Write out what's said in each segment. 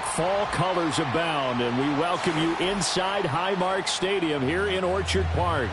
Park. Fall colors abound, and we welcome you inside Highmark Stadium here in Orchard Park.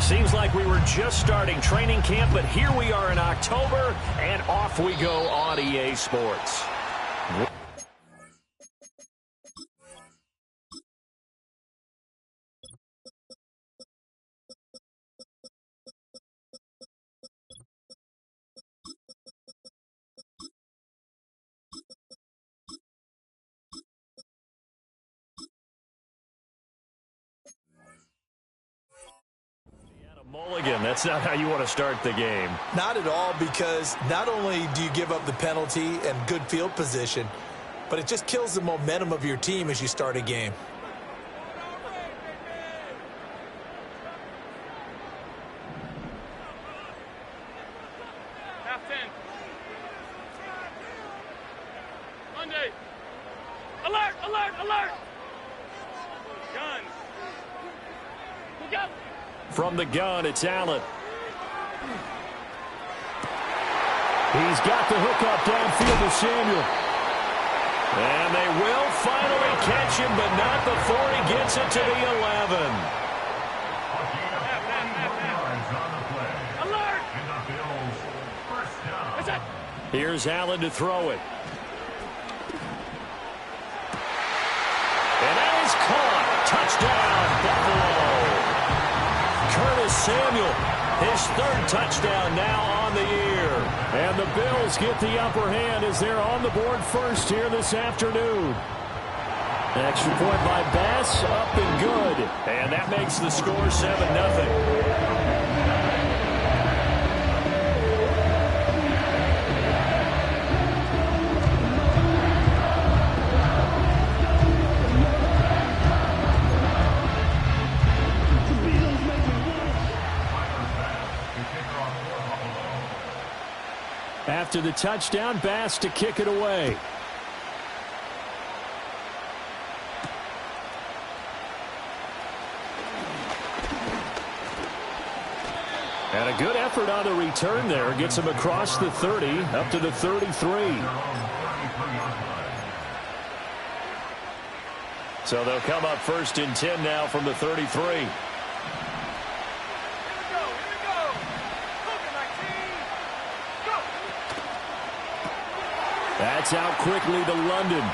Seems like we were just starting training camp, but here we are in October, and off we go on EA Sports. Mulligan, that's not how you want to start the game. Not at all, because not only do you give up the penalty and good field position, but it just kills the momentum of your team as you start a game. Half 10. Monday. Alert, alert, alert. Guns. Look out. From the gun, it's Allen. He's got the hook up downfield to Samuel. And they will finally catch him, but not before he gets it to the 11. Alert! Here's Allen to throw it. And that is caught. Touchdown, Buffalo. Curtis Samuel, his third touchdown now on the year. And the Bills get the upper hand as they're on the board first here this afternoon. Extra point by Bass, up and good. And that makes the score 7-0. After the touchdown, Bass to kick it away. And a good effort on the return there. Gets him across the 30, up to the 33. So they'll come up first and 10 now from the 33. That's out quickly to London.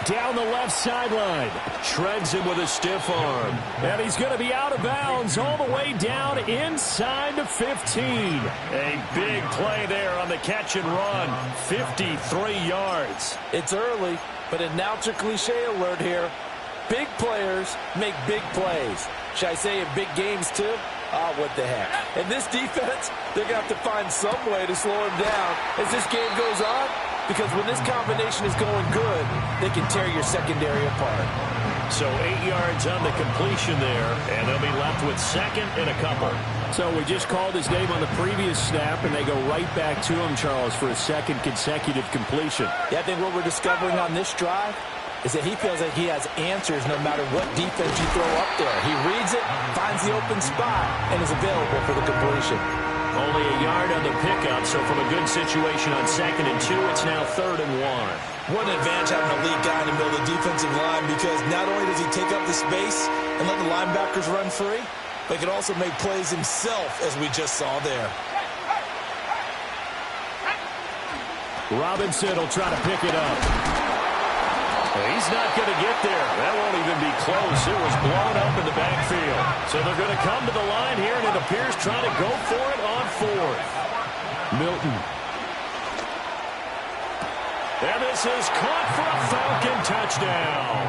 Down the left sideline. Shreds him with a stiff arm. And he's going to be out of bounds all the way down inside the 15. A big play there on the catch and run. 53 yards. It's early, but announcer cliche alert here. Big players make big plays. Should I say in big games too? Oh, what the heck. And this defense, they're going to have to find some way to slow him down as this game goes on, because when this combination is going good, they can tear your secondary apart. So 8 yards on the completion there, and they'll be left with second and a couple. So we just called his name on the previous snap, and they go right back to him, Charles, for a second consecutive completion. Yeah, I think what we're discovering on this drive is that he feels like he has answers no matter what defense you throw up there. He reads it, finds the open spot, and is available for the completion. Only a yard on the pickup, so from a good situation on 2nd and 2, it's now 3rd and 1. What an advantage having a lead guy in the middle of the defensive line, because not only does he take up the space and let the linebackers run free, but he can also make plays himself, as we just saw there. Robinson will try to pick it up. He's not going to get there. That won't even be close. It was blown up in the backfield. So they're going to come to the line here, and it appears trying to go for it on 4th. Milton. And this is caught for a Falcon touchdown.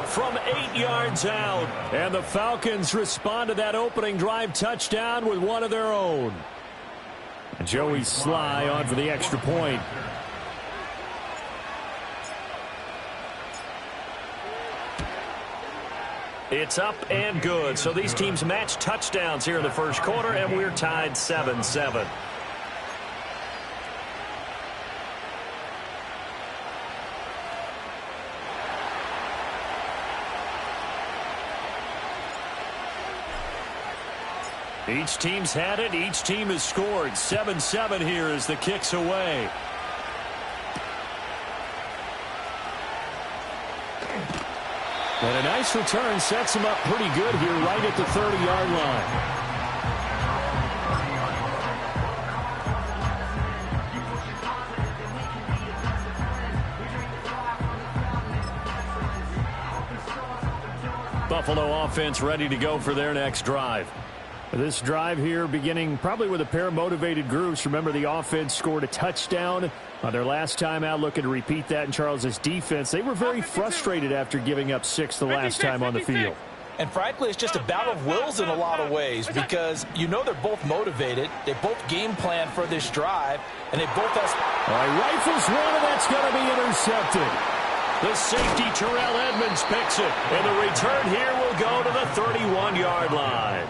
From 8 yards out. And the Falcons respond to that opening drive touchdown with one of their own. Joey Sly on for the extra point. It's up and good. So these teams match touchdowns here in the first quarter, and we're tied 7-7. Each team's had it. Each team has scored. 7-7 here as the kick's away. And a nice return sets him up pretty good here right at the 30-yard line. Buffalo offense ready to go for their next drive. This drive here beginning probably with a pair of motivated groups. Remember, the offense scored a touchdown on their last time out, looking to repeat that in Charles's defense. They were very frustrated after giving up 6 the last time on the field. And frankly, it's just a battle of wills in a lot of ways because you know they're both motivated. They both game plan for this drive, and they both have... All right, rifles one, and that's going to be intercepted. The safety, Terrell Edmonds, picks it. And the return here will go to the 31-yard line.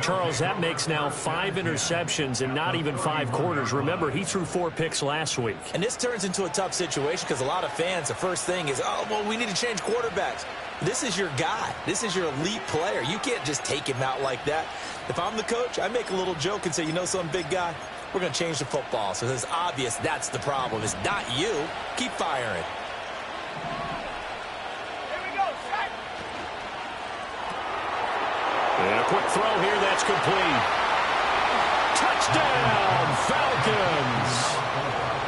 Charles, that makes now 5 interceptions in not even 5 quarters. Remember, he threw 4 picks last week. And this turns into a tough situation because a lot of fans, the first thing is, oh, well, we need to change quarterbacks. This is your guy. This is your elite player. You can't just take him out like that. If I'm the coach, I make a little joke and say, you know something, big guy? We're going to change the football. So it's obvious that's the problem. It's not you. Keep firing. And a quick throw here, that's complete. Touchdown, Falcons.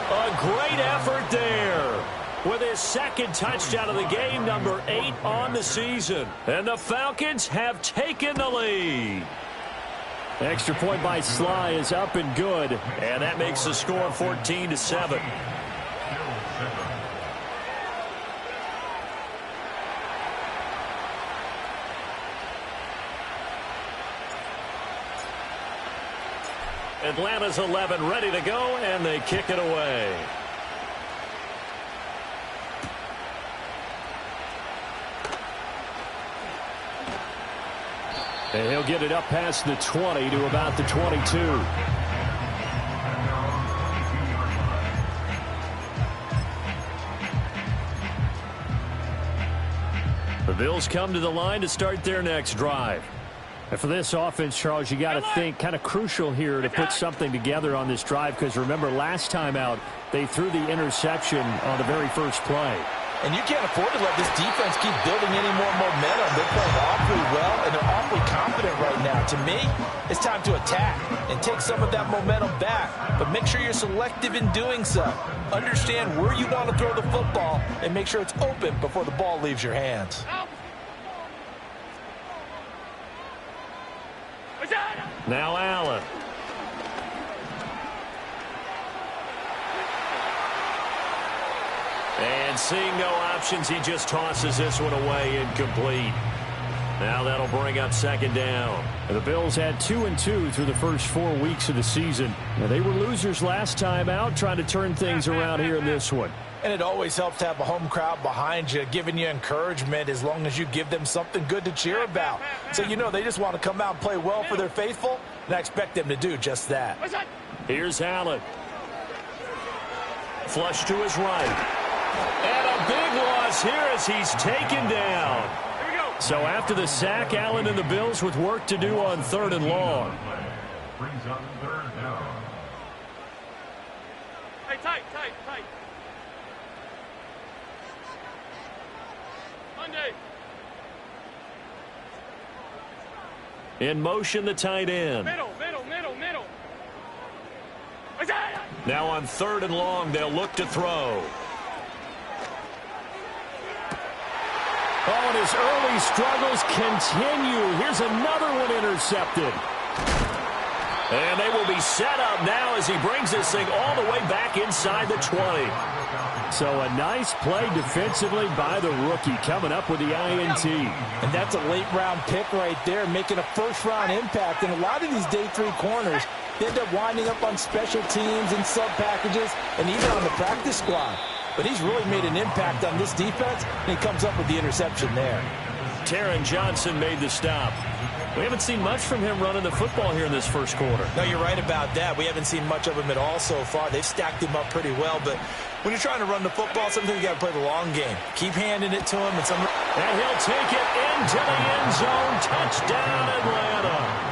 A great effort there. With his second touchdown of the game, number 8 on the season. And the Falcons have taken the lead. Extra point by Sly is up and good. And that makes the score 14-7. Atlanta's 11 ready to go, and they kick it away. And he'll get it up past the 20 to about the 22. The Bills come to the line to start their next drive. And for this offense, Charles, you got to think kind of crucial here to put something together on this drive because remember last time out they threw the interception on the very first play. And you can't afford to let this defense keep building any more momentum. They're playing awfully well, and they're awfully confident right now. To me, it's time to attack and take some of that momentum back. But make sure you're selective in doing so. Understand where you want to throw the football and make sure it's open before the ball leaves your hands. Now Allen. And seeing no options, he just tosses this one away, incomplete. Now that'll bring up second down. And the Bills had 2-2 through the first 4 weeks of the season. Now, they were losers last time out, trying to turn things around here in this one. And it always helps to have a home crowd behind you, giving you encouragement as long as you give them something good to cheer about. So, you know, they just want to come out and play well for their faithful, and I expect them to do just that. Here's Allen. Flush to his right. And a big loss here as he's taken down. So after the sack, Allen and the Bills with work to do on 3rd and long. Hey, tight. Monday. In motion, the tight end. Middle. Now on 3rd and long, they'll look to throw. Oh, and his early struggles continue. Here's another one intercepted. And they will be set up now as he brings this thing all the way back inside the 20. So a nice play defensively by the rookie coming up with the INT. And that's a late-round pick right there, making a first-round impact. And a lot of these day 3 corners, They end up winding up on special teams and sub packages and even on the practice squad. But he's really made an impact on this defense, and he comes up with the interception there. Taron Johnson made the stop. We haven't seen much from him running the football here in this first quarter. No, you're right about that. We haven't seen much of him at all so far. They've stacked him up pretty well, but when you're trying to run the football, sometimes you got to play the long game. Keep handing it to him. And he'll take it into the end zone. Touchdown, Atlanta.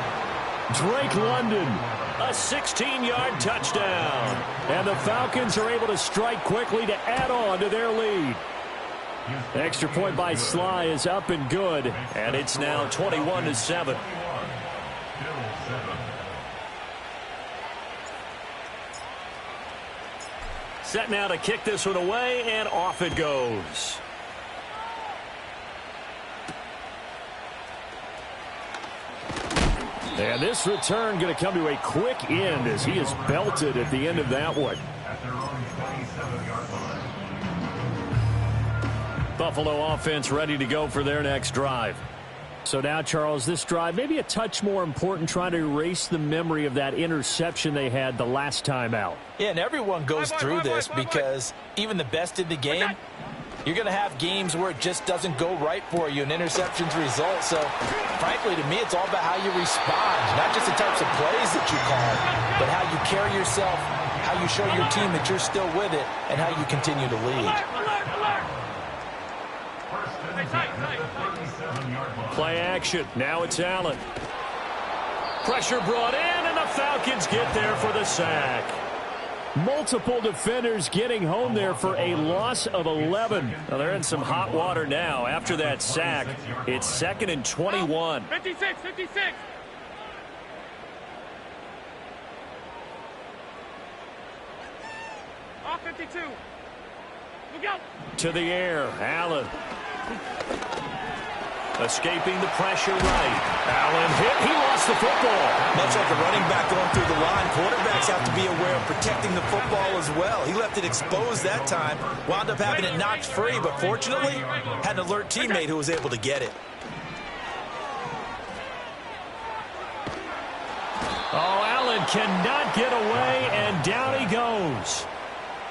Drake London, a 16-yard touchdown. And the Falcons are able to strike quickly to add on to their lead. Extra point by Sly is up and good, and it's now 21-7. Set now to kick this one away, and off it goes. And this return going to come to a quick end as he is belted at the end of that one. Buffalo offense ready to go for their next drive. So now, Charles, this drive maybe a touch more important, trying to erase the memory of that interception they had the last time out. Yeah, and everyone goes through this because even the best in the game, you're going to have games where it just doesn't go right for you, and interceptions result. So, frankly, to me, it's all about how you respond, not just the types of plays that you call, but how you carry yourself, how you show your team that you're still with it, and how you continue to lead. Play action. Now it's Allen. Pressure brought in, and the Falcons get there for the sack. Multiple defenders getting home there for a loss of 11. Well, they're in some hot water now after that sack. It's 2nd and 21. 56. Off 52. Look out. To the air, Allen. Escaping the pressure right. Allen hit. He lost the football. Much like a running back going through the line, quarterbacks have to be aware of protecting the football as well. He left it exposed that time. Wound up having it knocked free, but fortunately, had an alert teammate who was able to get it. Oh, Allen cannot get away, and down he goes.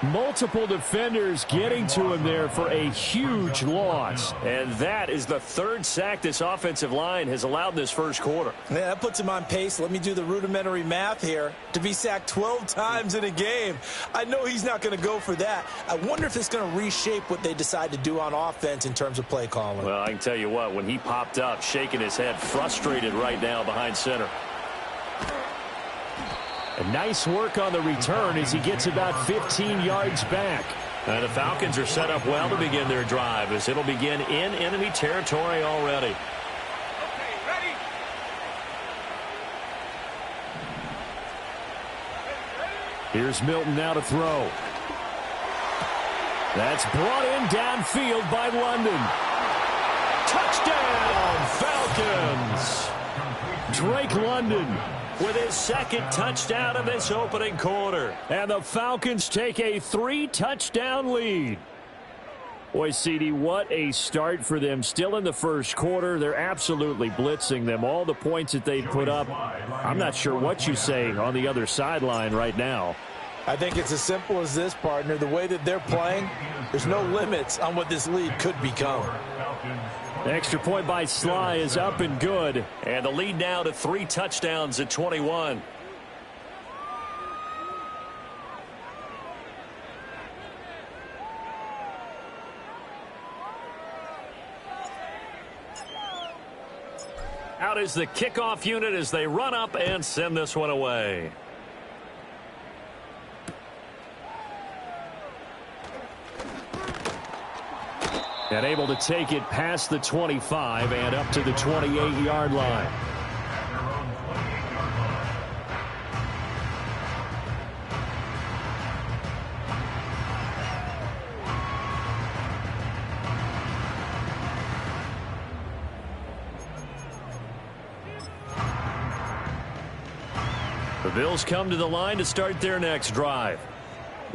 Multiple defenders getting to him there for a huge loss. And that is the 3rd sack this offensive line has allowed this first quarter. Yeah, that puts him on pace. Let me do the rudimentary math here. To be sacked 12 times in a game, I know he's not going to go for that. I wonder if it's going to reshape what they decide to do on offense in terms of play calling. Well, I can tell you what, when he popped up, shaking his head, frustrated right now behind center. And nice work on the return as he gets about 15 yards back. And the Falcons are set up well to begin their drive as it'll begin in enemy territory already. Okay, ready. Here's Milton now to throw. That's brought in downfield by London. Touchdown, Falcons! Drake London with his 2nd touchdown of this opening quarter. And the Falcons take a 3-touchdown lead. Boy, CD, what a start for them. Still in the first quarter. They're absolutely blitzing them. All the points that they put up, I'm not sure what you say on the other sideline right now. I think it's as simple as this, partner. The way that they're playing, there's no limits on what this lead could become. Extra point by Sly is up and good. And the lead now to 3 touchdowns at 21. Out is the kickoff unit as they run up and send this one away. And able to take it past the 25 and up to the 28-yard line. The Bills come to the line to start their next drive.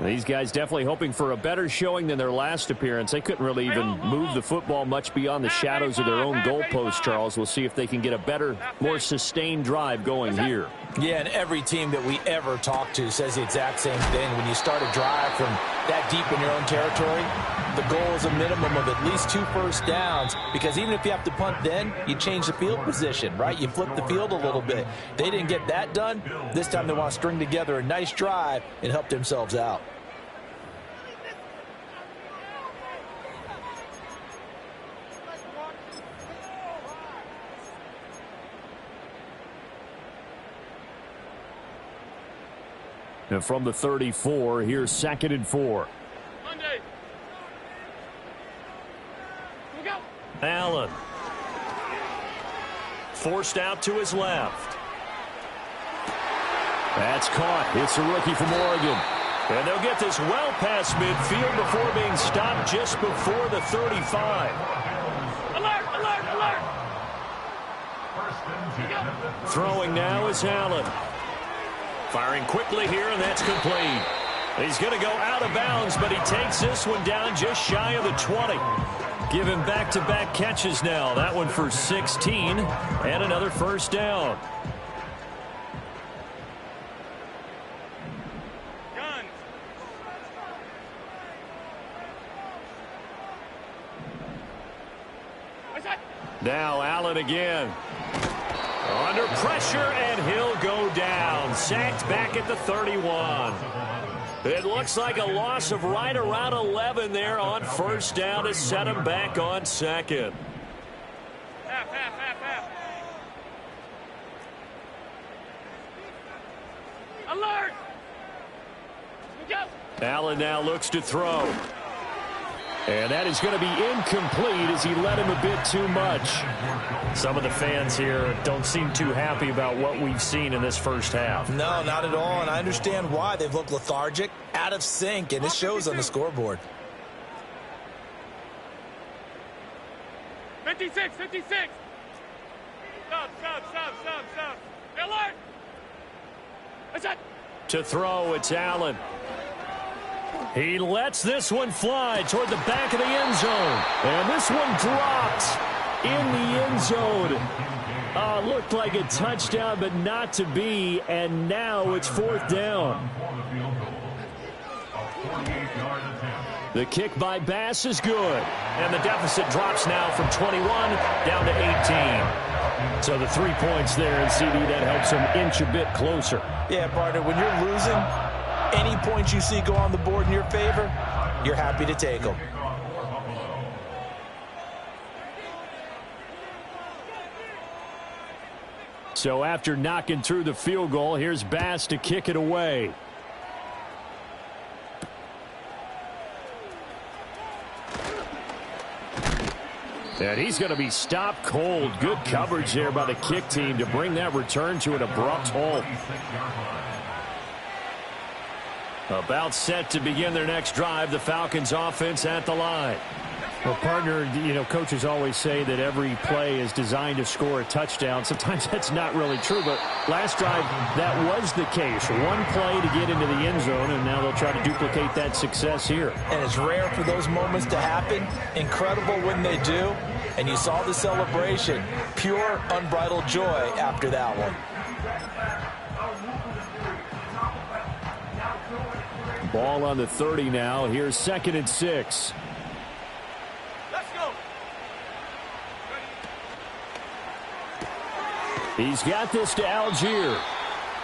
These guys definitely hoping for a better showing than their last appearance. They couldn't really even move the football much beyond the shadows of their own goalpost, Charles. We'll see if they can get a better, more sustained drive going here. Yeah, and every team that we ever talk to says the exact same thing. When you start a drive from that deep in your own territory, the goal is a minimum of at least 2 first downs, because even if you have to punt then, you change the field position, right? You flip the field a little bit. They didn't get that done. This time they want to string together a nice drive and help themselves out. And from the 34, here's 2nd and 4. Monday. Look out. Allen. Forced out to his left. That's caught. It's a rookie from Oregon. And they'll get this well past midfield before being stopped just before the 35. Alert, alert, alert. Throwing now is Allen. Firing quickly here, and that's complete. He's going to go out of bounds, but he takes this one down just shy of the 20. Giving back-to-back catches now. That one for 16, and another first down. Guns. What's that? Now Allen again. Under pressure, and he'll go down. Sacked back at the 31. It looks like a loss of right around 11 there on first down to set him back on second. Half. Alert. Look out. Allen now looks to throw. And that is going to be incomplete as he led him a bit too much. Some of the fans here don't seem too happy about what we've seen in this first half. No, not at all, and I understand why. They've looked lethargic, out of sync, and it shows on the scoreboard. 56. Stop. Alert. What's that? To throw, it's Allen. He lets this one fly toward the back of the end zone. And this one dropped in the end zone. Looked like a touchdown, but not to be. And now it's 4th down. The kick by Bass is good. And the deficit drops now from 21 down to 18. So the 3 points there, and CD, that helps him inch a bit closer. Yeah, partner, when you're losing, any points you see go on the board in your favor, you're happy to take them. So after knocking through the field goal, here's Bass to kick it away. And he's going to be stopped cold. Good coverage there by the kick team to bring that return to an abrupt halt. About set to begin their next drive, the Falcons offense at the line. Well, partner, coaches always say that every play is designed to score a touchdown. Sometimes that's not really true, but last drive, that was the case. One play to get into the end zone, and now they'll try to duplicate that success here. And it's rare for those moments to happen. Incredible when they do. And you saw the celebration. Pure, unbridled joy after that one. Ball on the 30 now. Here's 2nd and 6. Let's go. He's got this to Algier.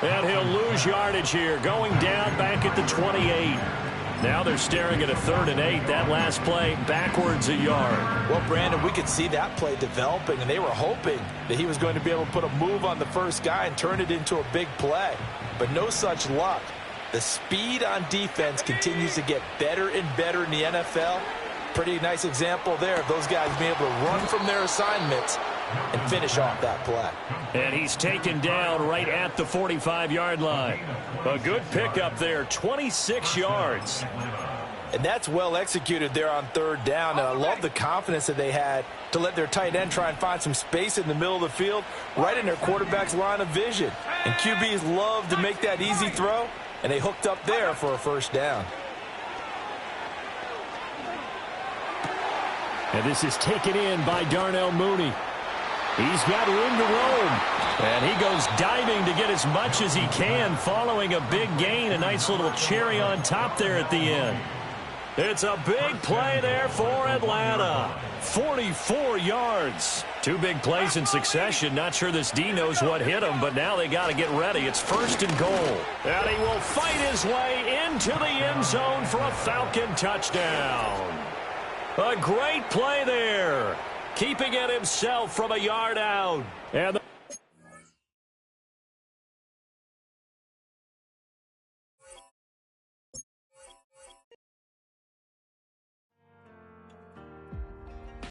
And he'll lose yardage here. Going down back at the 28. Now they're staring at a 3rd and 8. That last play backwards a yard. Well, Brandon, we could see that play developing, and they were hoping that he was going to be able to put a move on the first guy and turn it into a big play. But no such luck. The speed on defense continues to get better and better in the NFL. Pretty nice example there of those guys being able to run from their assignments and finish off that play. And he's taken down right at the 45-yard line. A good pickup there, 26 yards. And that's well executed there on 3rd down. And I love the confidence that they had to let their tight end try and find some space in the middle of the field, right in their quarterback's line of vision. And QBs love to make that easy throw, and they hooked up there for a first down. And this is taken in by Darnell Mooney. He's got room to roam. And he goes diving to get as much as he can following a big gain. A nice little cherry on top there at the end. It's a big play there for Atlanta. 44 yards. Two big plays in succession. Not sure this D knows what hit him, but now they got to get ready. It's 1st and goal. And he will fight his way into the end zone for a Falcon touchdown. A great play there. Keeping it himself from a yard out. And